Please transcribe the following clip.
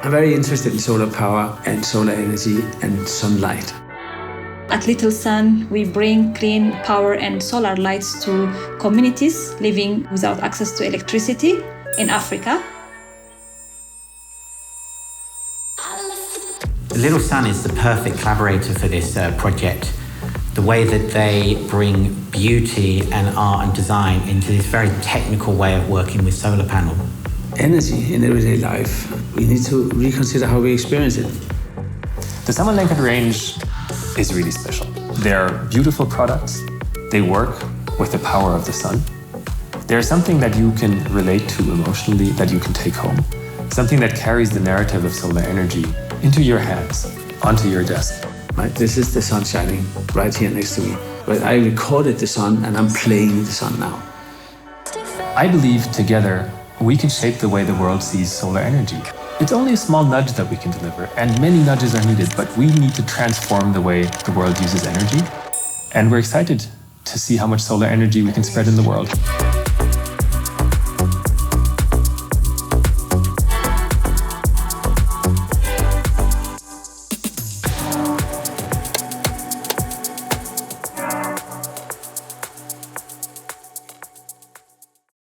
I'm very interested in solar power and solar energy and sunlight. At Little Sun, we bring clean power and solar lights to communities living without access to electricity in Africa. Little Sun is the perfect collaborator for this project. The way that they bring beauty and art and design into this very technical way of working with solar panel. Energy in everyday life, we need to reconsider how we experience it. The SAMMANLÄNKAD range is really special. They're beautiful products. They work with the power of the sun. They're something that you can relate to emotionally, that you can take home. Something that carries the narrative of solar energy into your hands, onto your desk. Right, this is the sun shining right here next to me. But I recorded the sun and I'm playing the sun now. I believe together we can shape the way the world sees solar energy. It's only a small nudge that we can deliver, and many nudges are needed, but we need to transform the way the world uses energy. And we're excited to see how much solar energy we can spread in the world.